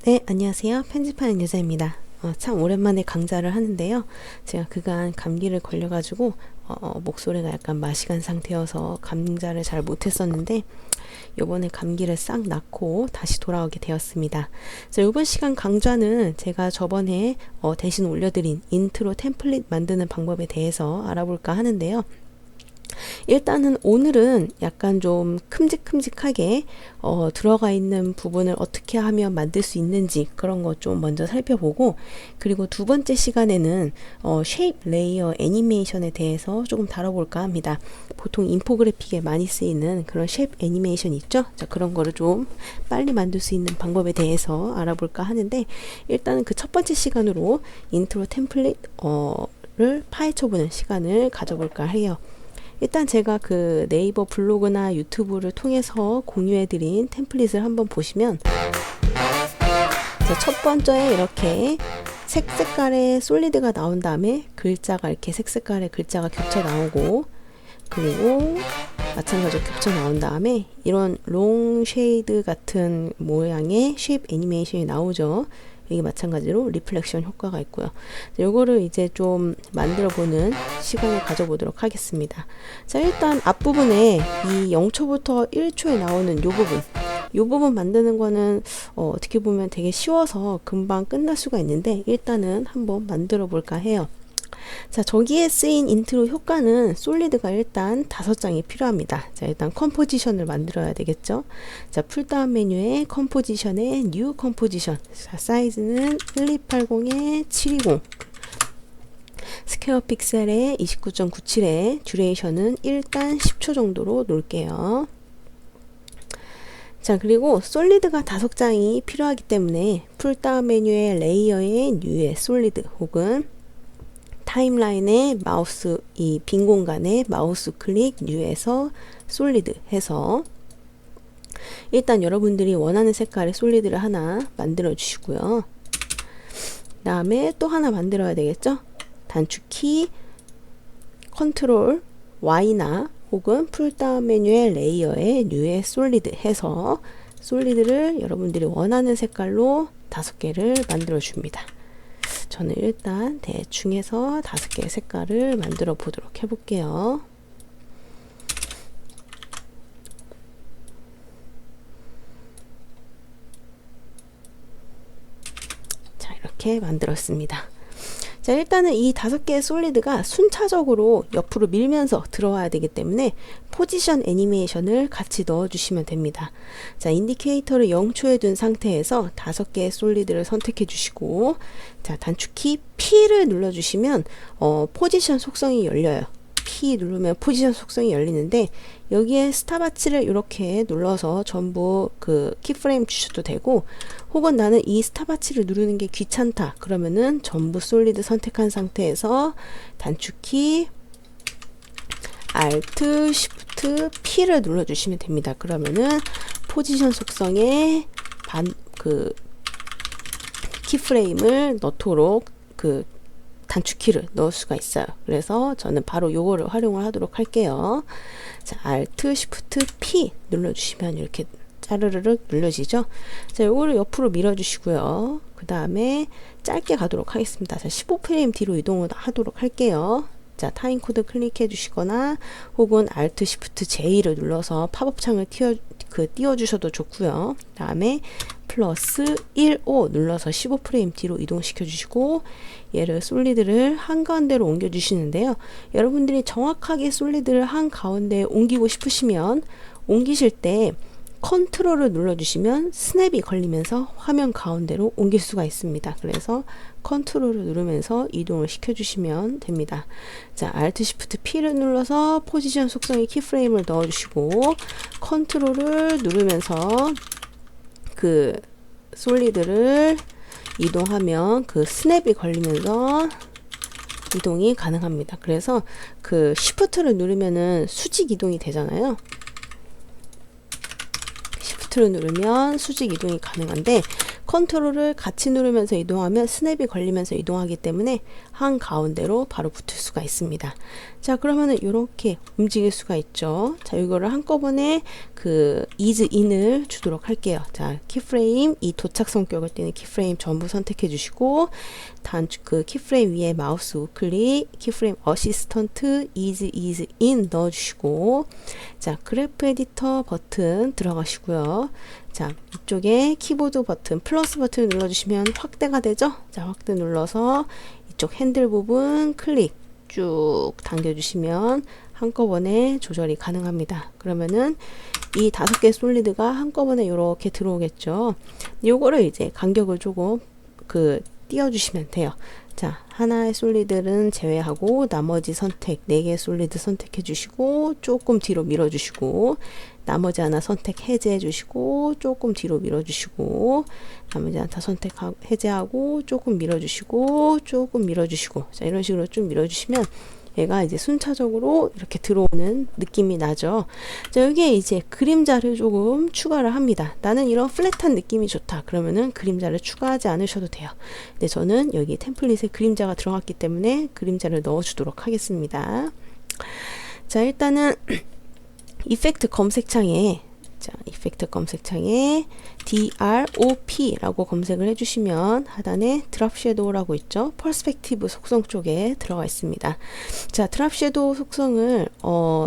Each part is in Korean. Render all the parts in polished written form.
네, 안녕하세요. 편집하는 여자입니다. 참 오랜만에 강좌를 하는데요. 제가 그간 감기를 걸려가지고 목소리가 약간 마시 간 상태여서 강좌를 잘 못했었는데 요번에 감기를 싹 낫고 다시 돌아오게 되었습니다. 자, 이번 시간 강좌는 제가 저번에 대신 올려드린 인트로 템플릿 만드는 방법에 대해서 알아볼까 하는데요. 일단은 오늘은 약간 좀 큼직큼직하게 들어가 있는 부분을 어떻게 하면 만들 수 있는지 그런 거 좀 먼저 살펴보고, 그리고 두 번째 시간에는 쉐입 레이어 애니메이션에 대해서 조금 다뤄볼까 합니다. 보통 인포그래픽에 많이 쓰이는 그런 쉐입 애니메이션 있죠? 자, 그런 거를 좀 빨리 만들 수 있는 방법에 대해서 알아볼까 하는데, 일단은 그 첫 번째 시간으로 인트로 템플릿을 파헤쳐보는 시간을 가져볼까 해요. 일단 제가 그 네이버 블로그나 유튜브를 통해서 공유해드린 템플릿을 한번 보시면, 첫 번째에 이렇게 색깔의 솔리드가 나온 다음에 글자가 이렇게 색깔의 글자가 겹쳐 나오고, 그리고 마찬가지로 겹쳐 나온 다음에 이런 롱 쉐이드 같은 모양의 쉐입 애니메이션이 나오죠. 이게 마찬가지로 리플렉션 효과가 있고요. 요거를 이제 좀 만들어 보는 시간을 가져보도록 하겠습니다. 자, 일단 앞부분에 이 0초부터 1초에 나오는 요 부분 만드는 거는 어떻게 보면 되게 쉬워서 금방 끝날 수가 있는데, 일단은 한번 만들어 볼까 해요. 자, 저기에 쓰인 인트로 효과는 솔리드가 일단 5장이 필요합니다. 자, 일단 컴포지션을 만들어야 되겠죠. 자, 풀다운 메뉴에 컴포지션에 뉴 컴포지션. 자, 사이즈는 1280에 720. 스퀘어 픽셀에 29.97에 듀레이션은 일단 10초 정도로 놓을게요. 자, 그리고 솔리드가 5장이 필요하기 때문에 풀다운 메뉴에 레이어에 뉴에 솔리드, 혹은 타임라인에 마우스, 이 빈 공간에 마우스 클릭 뉴에서 솔리드 해서 일단 여러분들이 원하는 색깔의 솔리드를 하나 만들어 주시고요. 그 다음에 또 하나 만들어야 되겠죠. 단축키 컨트롤 Y나 혹은 풀다운 메뉴의 레이어에 뉴에 솔리드 해서 솔리드를 여러분들이 원하는 색깔로 5개를 만들어 줍니다. 저는 일단 대충 해서 5개의 색깔을 만들어 보도록 해볼게요. 자, 이렇게 만들었습니다. 자, 일단은 이 5개의 솔리드가 순차적으로 옆으로 밀면서 들어와야 되기 때문에 포지션 애니메이션을 같이 넣어주시면 됩니다. 자, 인디케이터를 0초에 둔 상태에서 5개의 솔리드를 선택해 주시고, 자, 단축키 P를 눌러주시면 포지션 속성이 열려요. P 누르면 포지션 속성이 열리는데, 여기에 스탑와치를 이렇게 눌러서 전부 그 키프레임 주셔도 되고, 혹은 나는 이 스탑와치를 누르는 게 귀찮다 그러면은 전부 솔리드 선택한 상태에서 단축키 Alt Shift P를 눌러주시면 됩니다. 그러면은 포지션 속성에 그 키프레임을 넣도록 그 단축키를 넣을 수가 있어요. 그래서 저는 바로 요거를 활용을 하도록 할게요. 자, Alt Shift P 눌러주시면 이렇게 짜르르륵 눌러지죠. 자, 요거를 옆으로 밀어주시고요. 그 다음에 짧게 가도록 하겠습니다. 자, 15프레임 뒤로 이동을 하도록 할게요. 자, 타임코드 클릭해 주시거나 혹은 Alt Shift J를 눌러서 팝업 창을 띄워주셔도 좋고요. 그 다음에 플러스 15 눌러서 15프레임 뒤로 이동시켜 주시고, 얘를 솔리드를 한가운데로 옮겨 주시는데요. 여러분들이 정확하게 솔리드를 한가운데에 옮기고 싶으시면 옮기실 때 컨트롤을 눌러주시면 스냅이 걸리면서 화면 가운데로 옮길 수가 있습니다. 그래서 컨트롤을 누르면서 이동을 시켜주시면 됩니다. 자, Alt Shift P를 눌러서 포지션 속성의 키프레임을 넣어주시고, 컨트롤을 누르면서 그 솔리드를 이동하면 그 스냅이 걸리면서 이동이 가능합니다. 그래서 그 Shift를 누르면은 수직 이동이 되잖아요. Shift를 누르면 수직 이동이 가능한데, 컨트롤을 같이 누르면서 이동하면 스냅이 걸리면서 이동하기 때문에 한 가운데로 바로 붙을 수가 있습니다. 자, 그러면은 이렇게 움직일 수가 있죠. 자, 이거를 한꺼번에 그 ease in을 주도록 할게요. 자, 키프레임, 이 도착 성격을 띠는 키프레임 전부 선택해 주시고, 그 키프레임 위에 마우스 우클릭, 키프레임 어시스턴트 ease in 넣어 주시고, 자, 그래프 에디터 버튼 들어가시고요. 자, 이쪽에 키보드 버튼, 플러스 버튼 눌러주시면 확대가 되죠? 자, 확대 눌러서 이쪽 핸들 부분 클릭 쭉 당겨주시면 한꺼번에 조절이 가능합니다. 그러면은 이 5개 솔리드가 한꺼번에 이렇게 들어오겠죠? 요거를 이제 간격을 조금 띄워주시면 돼요. 자, 하나의 솔리드는 제외하고 나머지 선택 4개 솔리드 선택해 주시고 조금 뒤로 밀어 주시고, 나머지 하나 선택 해제해 주시고 조금 뒤로 밀어 주시고, 나머지 하나 다 해제하고 조금 밀어 주시고 조금 밀어 주시고, 자, 이런 식으로 좀 밀어 주시면 얘가 이제 순차적으로 이렇게 들어오는 느낌이 나죠. 자, 여기에 이제 그림자를 조금 추가를 합니다. 나는 이런 플랫한 느낌이 좋다. 그러면은 그림자를 추가하지 않으셔도 돼요. 근데 저는 여기 템플릿에 그림자가 들어갔기 때문에 그림자를 넣어주도록 하겠습니다. 자, 일단은 이펙트 검색창에 DROP라고 검색을 해주시면 하단에 드랍 섀도우라고 있죠. 퍼스펙티브 속성 쪽에 들어가 있습니다. 자, 드랍 섀도우 속성을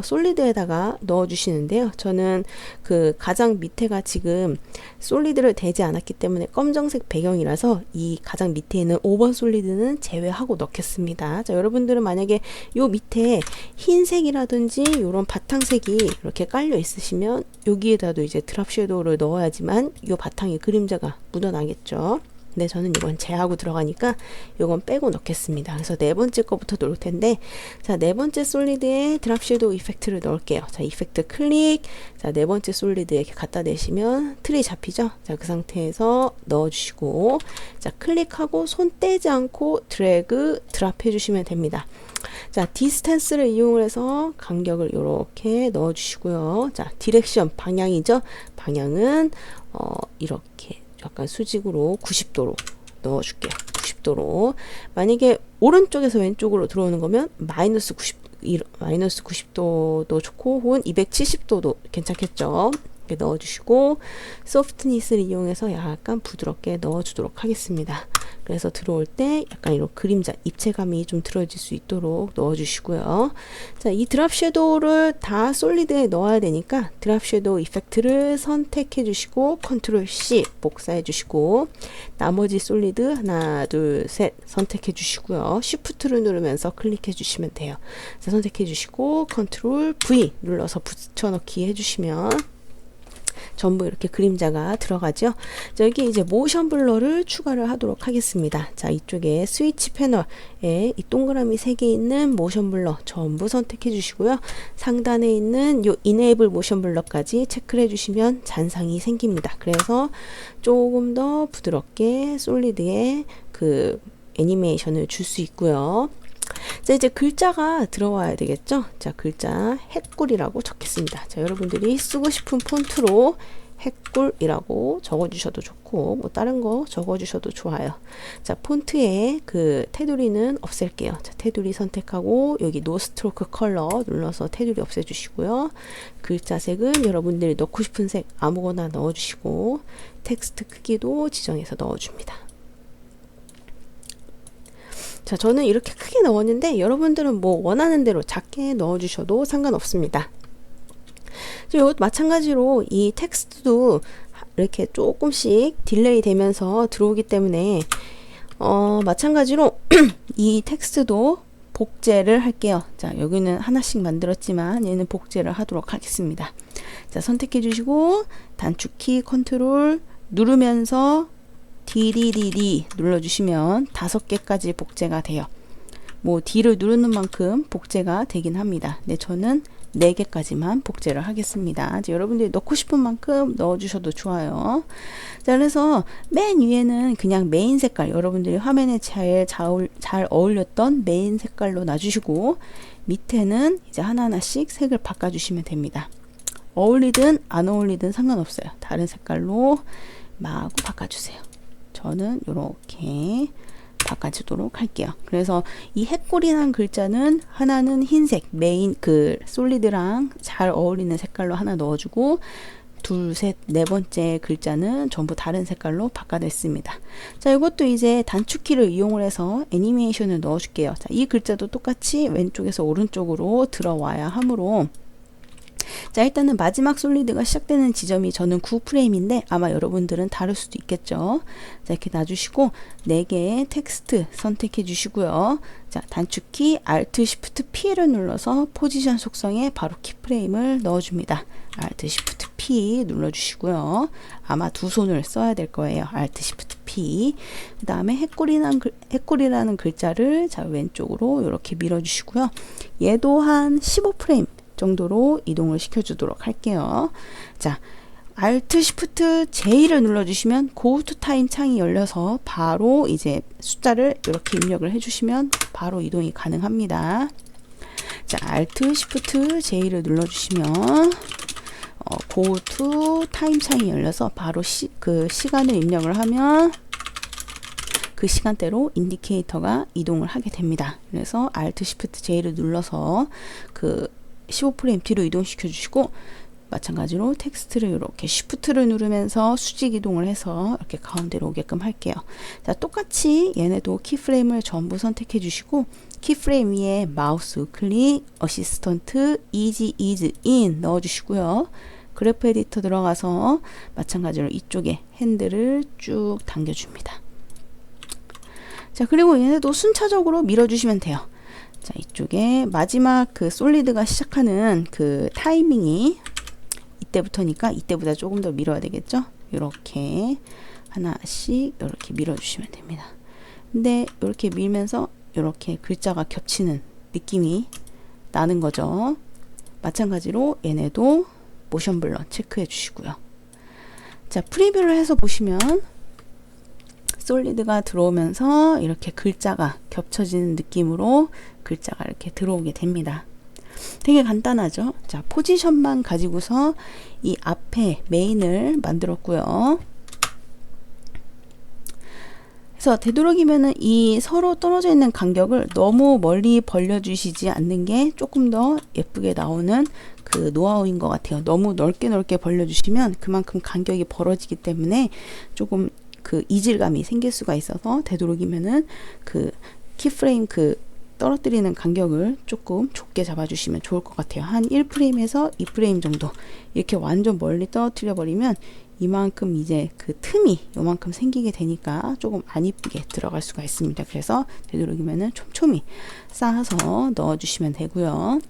솔리드에다가 넣어 주시는데요. 저는 그 가장 밑에가 지금 솔리드를 대지 않았기 때문에 검정색 배경이라서 이 가장 밑에 있는 5번 솔리드는 제외하고 넣겠습니다. 자, 여러분들은 만약에 요 밑에 흰색이라든지 이런 바탕색이 이렇게 깔려 있으시면 여기에다도 이제 드랍 섀도우를 넣어야지만 이 바탕에 그림자가 묻어나겠죠. 근데 저는 이건 제하고 들어가니까 이건 빼고 넣겠습니다. 그래서 네 번째 거부터 넣을 텐데, 자, 네 번째 솔리드에 드랍 섀도우 이펙트를 넣을게요. 자, 이펙트 클릭. 자, 네 번째 솔리드에 이렇게 갖다 대시면 틀이 잡히죠. 자, 그 상태에서 넣어주시고, 자, 클릭하고 손 떼지 않고 드래그 드랍 해주시면 됩니다. 자, 디스턴스를 이용을 해서 간격을 이렇게 넣어 주시고요. 자, 디렉션 방향이죠. 방향은 이렇게 약간 수직으로 90도로 넣어 줄게요. 90도로. 만약에 오른쪽에서 왼쪽으로 들어오는 거면 마이너스 90도도 좋고, 혹은 270도도 괜찮겠죠. 이렇게 넣어 주시고, 소프트니스를 이용해서 약간 부드럽게 넣어 주도록 하겠습니다. 그래서 들어올 때 약간 이런 그림자, 입체감이 좀 들어질 수 있도록 넣어주시고요. 자, 이 드랍 섀도우를 다 솔리드에 넣어야 되니까 드랍 섀도우 이펙트를 선택해 주시고 컨트롤 C 복사해 주시고, 나머지 솔리드 하나, 둘, 셋 선택해 주시고요. 쉬프트를 누르면서 클릭해 주시면 돼요. 자, 선택해 주시고 컨트롤 V 눌러서 붙여넣기 해주시면 전부 이렇게 그림자가 들어가죠. 자, 여기 이제 모션 블러를 추가를 하도록 하겠습니다. 자, 이쪽에 스위치 패널에 이 동그라미 3개 있는 모션 블러 전부 선택해 주시고요. 상단에 있는 요 이네이블 모션 블러까지 체크를 해 주시면 잔상이 생깁니다. 그래서 조금 더 부드럽게 솔리드에 그 애니메이션을 줄 수 있고요. 자, 이제 글자가 들어와야 되겠죠. 자, 글자 핵꿀이라고 적겠습니다. 자, 여러분들이 쓰고 싶은 폰트로 핵꿀이라고 적어주셔도 좋고, 뭐 다른 거 적어주셔도 좋아요. 자, 폰트에 그 테두리는 없앨게요. 자, 테두리 선택하고 여기 노 스트로크 컬러 눌러서 테두리 없애주시고요. 글자 색은 여러분들이 넣고 싶은 색 아무거나 넣어주시고, 텍스트 크기도 지정해서 넣어줍니다. 자, 저는 이렇게 크게 넣었는데 여러분들은 뭐 원하는 대로 작게 넣어주셔도 상관없습니다. 이것도 마찬가지로 이 텍스트도 이렇게 조금씩 딜레이 되면서 들어오기 때문에 마찬가지로 이 텍스트도 복제를 할게요. 자, 여기는 하나씩 만들었지만 얘는 복제를 하도록 하겠습니다. 자, 선택해 주시고 단축키 컨트롤 누르면서 DDDD 눌러주시면 5개까지 복제가 돼요. 뭐 D를 누르는 만큼 복제가 되긴 합니다. 네, 저는 4개까지만 복제를 하겠습니다. 이제 여러분들이 넣고 싶은 만큼 넣어주셔도 좋아요. 자, 그래서 맨 위에는 그냥 메인 색깔, 여러분들이 화면에 잘 어울렸던 메인 색깔로 놔주시고, 밑에는 이제 하나하나씩 색을 바꿔주시면 됩니다. 어울리든 안 어울리든 상관없어요. 다른 색깔로 마구 바꿔주세요. 저는 이렇게 바꿔주도록 할게요. 그래서 이 해골이라는 글자는 하나는 흰색 메인 그 솔리드랑 잘 어울리는 색깔로 하나 넣어주고, 둘, 셋, 네 번째 글자는 전부 다른 색깔로 바꿔냈습니다. 자, 이것도 이제 단축키를 이용을 해서 애니메이션을 넣어줄게요. 자, 이 글자도 똑같이 왼쪽에서 오른쪽으로 들어와야 하므로, 자, 일단은 마지막 솔리드가 시작되는 지점이 저는 9프레임인데 아마 여러분들은 다를 수도 있겠죠. 자, 이렇게 놔주시고 4개의 텍스트 선택해 주시고요. 자, 단축키 Alt Shift P를 눌러서 포지션 속성에 바로 키프레임을 넣어줍니다. Alt Shift P 눌러주시고요. 아마 두 손을 써야 될 거예요. Alt Shift P. 그 다음에 해골이라는 글자를 자, 왼쪽으로 이렇게 밀어주시고요. 얘도 한 15프레임 정도로 이동을 시켜주도록 할게요. 자, Alt Shift J를 눌러주시면 Go to Time 창이 열려서 바로 이제 숫자를 이렇게 입력을 해주시면 바로 이동이 가능합니다. 자, Alt Shift J를 눌러주시면 Go to Time 창이 열려서 바로 그 시간을 입력을 하면 그 시간대로 인디케이터가 이동을 하게 됩니다. 그래서 Alt Shift J를 눌러서 그 15프레임 뒤로 이동시켜 주시고, 마찬가지로 텍스트를 이렇게 Shift를 누르면서 수직 이동을 해서 이렇게 가운데로 오게끔 할게요. 자, 똑같이 얘네도 키프레임을 전부 선택해 주시고, 키프레임 위에 마우스 우클릭, 어시스턴트, easy is in 넣어 주시고요. 그래프 에디터 들어가서 마찬가지로 이쪽에 핸들을 쭉 당겨 줍니다. 자, 그리고 얘네도 순차적으로 밀어 주시면 돼요. 자, 이쪽에 마지막 그 솔리드가 시작하는 그 타이밍이 이때부터니까 이때보다 조금 더 밀어야 되겠죠? 이렇게 하나씩 이렇게 밀어주시면 됩니다. 근데 이렇게 밀면서 이렇게 글자가 겹치는 느낌이 나는 거죠. 마찬가지로 얘네도 모션 블러 체크해 주시고요. 자, 프리뷰를 해서 보시면 솔리드가 들어오면서 이렇게 글자가 겹쳐지는 느낌으로 글자가 이렇게 들어오게 됩니다. 되게 간단하죠? 자, 포지션만 가지고서 이 앞에 메인을 만들었고요. 그래서 되도록이면은 이 서로 떨어져 있는 간격을 너무 멀리 벌려주시지 않는 게 조금 더 예쁘게 나오는 그 노하우인 것 같아요. 너무 넓게 벌려주시면 그만큼 간격이 벌어지기 때문에 조금 그 이질감이 생길 수가 있어서 되도록이면은 그 키프레임 그 떨어뜨리는 간격을 조금 좁게 잡아주시면 좋을 것 같아요. 한 1프레임에서 2프레임 정도 이렇게 완전 멀리 떨어뜨려 버리면 이만큼 이제 그 틈이 요만큼 생기게 되니까 조금 안 이쁘게 들어갈 수가 있습니다. 그래서 되도록이면은 촘촘히 쌓아서 넣어주시면 되고요.